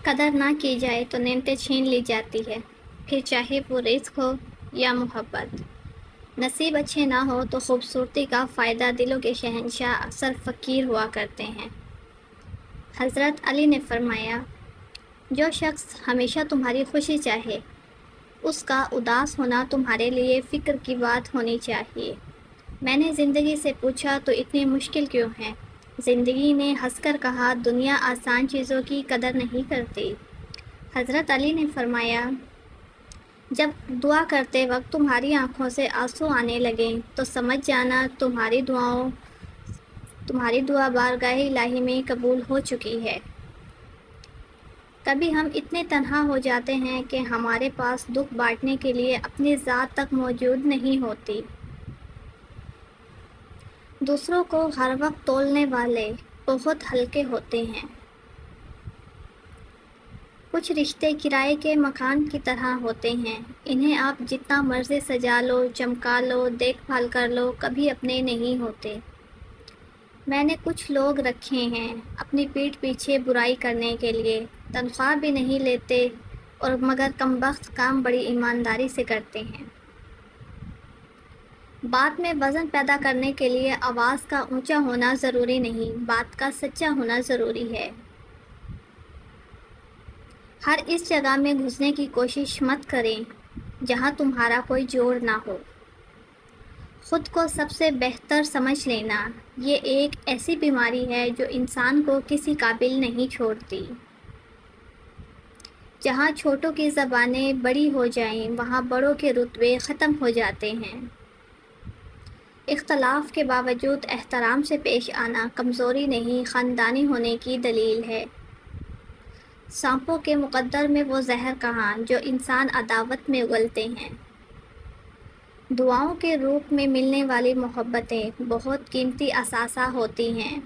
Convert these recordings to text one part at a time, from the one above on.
قدر نہ کی جائے تو نعمتیں چھین لی جاتی ہے، پھر چاہے وہ رزق ہو یا محبت۔ نصیب اچھے نہ ہو تو خوبصورتی کا فائدہ دلوں کے شہنشاہ اکثر فقیر ہوا کرتے ہیں۔ حضرت علی نے فرمایا، جو شخص ہمیشہ تمہاری خوشی چاہے، اس کا اداس ہونا تمہارے لیے فکر کی بات ہونی چاہیے۔ میں نے زندگی سے پوچھا تو اتنی مشکل کیوں ہے؟ زندگی نے ہنس کر کہا، دنیا آسان چیزوں کی قدر نہیں کرتی۔ حضرت علی نے فرمایا، جب دعا کرتے وقت تمہاری آنکھوں سے آنسو آنے لگیں تو سمجھ جانا تمہاری دعا بارگاہ الہی میں قبول ہو چکی ہے۔ کبھی ہم اتنے تنہا ہو جاتے ہیں کہ ہمارے پاس دکھ بانٹنے کے لیے اپنی ذات تک موجود نہیں ہوتی۔ دوسروں کو ہر وقت تولنے والے بہت ہلکے ہوتے ہیں۔ کچھ رشتے کرائے کے مکان کی طرح ہوتے ہیں، انہیں آپ جتنا مرضی سجا لو، چمکا لو، دیکھ بھال کر لو، کبھی اپنے نہیں ہوتے۔ میں نے کچھ لوگ رکھے ہیں اپنی پیٹھ پیچھے برائی کرنے کے لیے، تنخواہ بھی نہیں لیتے اور مگر کمبخت کام بڑی ایمانداری سے کرتے ہیں۔ بات میں وزن پیدا کرنے کے لیے آواز کا اونچا ہونا ضروری نہیں، بات کا سچا ہونا ضروری ہے۔ ہر اس جگہ میں گھسنے کی کوشش مت کریں جہاں تمہارا کوئی جوڑ نہ ہو۔ خود کو سب سے بہتر سمجھ لینا، یہ ایک ایسی بیماری ہے جو انسان کو کسی قابل نہیں چھوڑتی۔ جہاں چھوٹوں کی زبانیں بڑی ہو جائیں، وہاں بڑوں کے رتبے ختم ہو جاتے ہیں۔ اختلاف کے باوجود احترام سے پیش آنا کمزوری نہیں، خاندانی ہونے کی دلیل ہے۔ سانپوں کے مقدر میں وہ زہر کہاں جو انسان عداوت میں اگلتے ہیں۔ دعاؤں کے روپ میں ملنے والی محبتیں بہت قیمتی اثاثہ ہوتی ہیں۔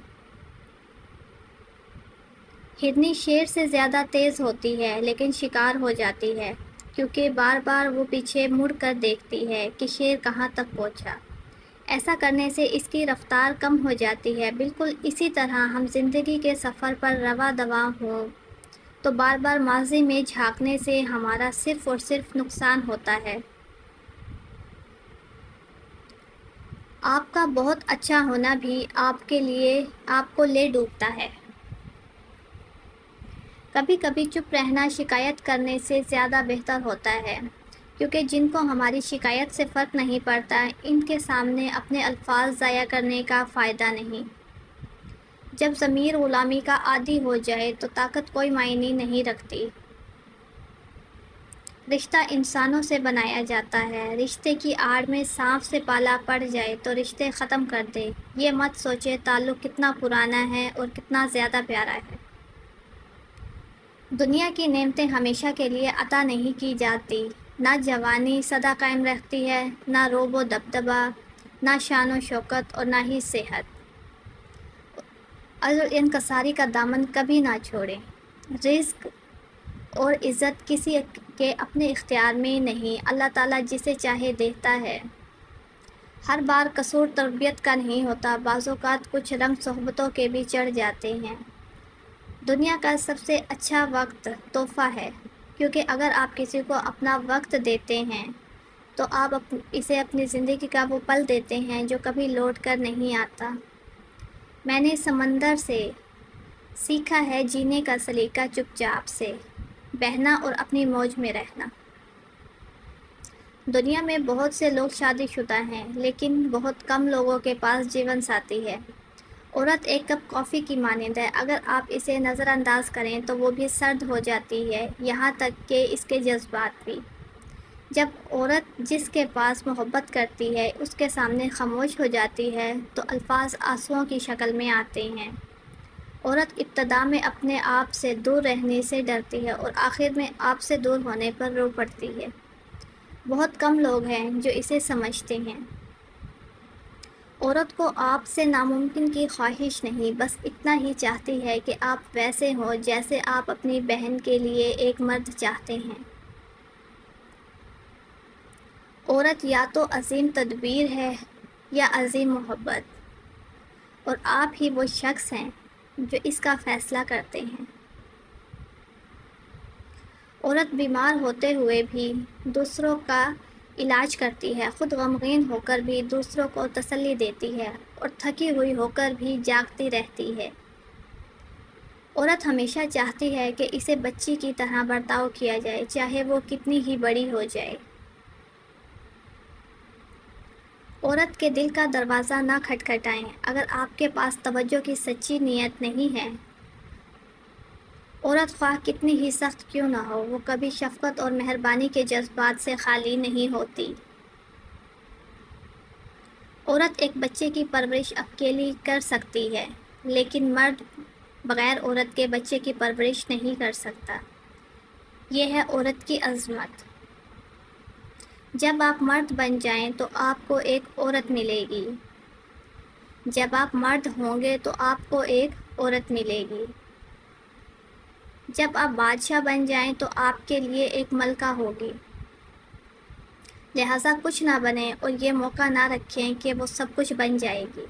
ہرنی شیر سے زیادہ تیز ہوتی ہے لیکن شکار ہو جاتی ہے کیونکہ بار بار وہ پیچھے مڑ کر دیکھتی ہے کہ شیر کہاں تک پہنچا۔ ایسا کرنے سے اس کی رفتار کم ہو جاتی ہے۔ بالکل اسی طرح ہم زندگی کے سفر پر رواں دواں ہوں تو بار بار ماضی میں جھانکنے سے ہمارا صرف اور صرف نقصان ہوتا ہے۔ آپ کا بہت اچھا ہونا بھی آپ کو لے ڈوبتا ہے۔ کبھی کبھی چپ رہنا شکایت کرنے سے زیادہ بہتر ہوتا ہے، کیونکہ جن کو ہماری شکایت سے فرق نہیں پڑتا، ان کے سامنے اپنے الفاظ ضائع کرنے کا فائدہ نہیں۔ جب ضمیر غلامی کا عادی ہو جائے تو طاقت کوئی معنی نہیں رکھتی۔ رشتہ انسانوں سے بنایا جاتا ہے، رشتے کی آڑ میں سانپ سے پالا پڑ جائے تو رشتے ختم کر دے۔ یہ مت سوچے تعلق کتنا پرانا ہے اور کتنا زیادہ پیارا ہے۔ دنیا کی نعمتیں ہمیشہ کے لیے عطا نہیں کی جاتی۔ نہ جوانی سدا قائم رہتی ہے، نہ روب و دبدبا، نہ شان و شوکت اور نہ ہی صحت۔ عجز و انکساری کا دامن کبھی نہ چھوڑیں۔ رزق اور عزت کسی کے اپنے اختیار میں نہیں، اللہ تعالیٰ جسے چاہے دیتا ہے۔ ہر بار قصور تربیت کا نہیں ہوتا، بعض اوقات کچھ رنگ صحبتوں کے بھی چڑھ جاتے ہیں۔ دنیا کا سب سے اچھا وقت تحفہ ہے، کیونکہ اگر آپ کسی کو اپنا وقت دیتے ہیں تو آپ اسے اپنی زندگی کا وہ پل دیتے ہیں جو کبھی لوٹ کر نہیں آتا۔ میں نے سمندر سے سیکھا ہے جینے کا سلیقہ، چپ چاپ سے بہنا اور اپنی موج میں رہنا۔ دنیا میں بہت سے لوگ شادی شدہ ہیں لیکن بہت کم لوگوں کے پاس جیون ساتھی ہے۔ عورت ایک کپ کافی کی مانند ہے، اگر آپ اسے نظر انداز کریں تو وہ بھی سرد ہو جاتی ہے، یہاں تک کہ اس کے جذبات بھی۔ جب عورت جس کے پاس محبت کرتی ہے اس کے سامنے خاموش ہو جاتی ہے تو الفاظ آنسوؤں کی شکل میں آتے ہیں۔ عورت ابتدا میں اپنے آپ سے دور رہنے سے ڈرتی ہے اور آخر میں آپ سے دور ہونے پر رو پڑتی ہے۔ بہت کم لوگ ہیں جو اسے سمجھتے ہیں۔ عورت کو آپ سے ناممکن کی خواہش نہیں، بس اتنا ہی چاہتی ہے کہ آپ ویسے ہوں جیسے آپ اپنی بہن کے لیے ایک مرد چاہتے ہیں۔ عورت یا تو عظیم تدبیر ہے یا عظیم محبت، اور آپ ہی وہ شخص ہیں جو اس کا فیصلہ کرتے ہیں۔ عورت بیمار ہوتے ہوئے بھی دوسروں کا علاج کرتی ہے، خود غمگین ہو کر بھی دوسروں کو تسلی دیتی ہے اور تھکی ہوئی ہو کر بھی جاگتی رہتی ہے۔ عورت ہمیشہ چاہتی ہے کہ اسے بچی کی طرح برتاؤ کیا جائے، چاہے وہ کتنی ہی بڑی ہو جائے۔ عورت کے دل کا دروازہ نہ کھٹکھٹائیں۔ اگر آپ کے پاس توجہ کی سچی نیت نہیں ہے، عورت خواہ کتنی ہی سخت کیوں نہ ہو، وہ کبھی شفقت اور مہربانی کے جذبات سے خالی نہیں ہوتی۔ عورت ایک بچے کی پرورش اکیلی کر سکتی ہے، لیکن مرد بغیر عورت کے بچے کی پرورش نہیں کر سکتا۔ یہ ہے عورت کی عظمت۔ جب آپ مرد بن جائیں تو آپ کو ایک عورت ملے گی۔ جب آپ مرد ہوں گے تو آپ کو ایک عورت ملے گی۔ جب آپ بادشاہ بن جائیں تو آپ کے لیے ایک ملکہ ہوگی۔ لہٰذا کچھ نہ بنیں اور یہ موقع نہ رکھیں کہ وہ سب کچھ بن جائے گی۔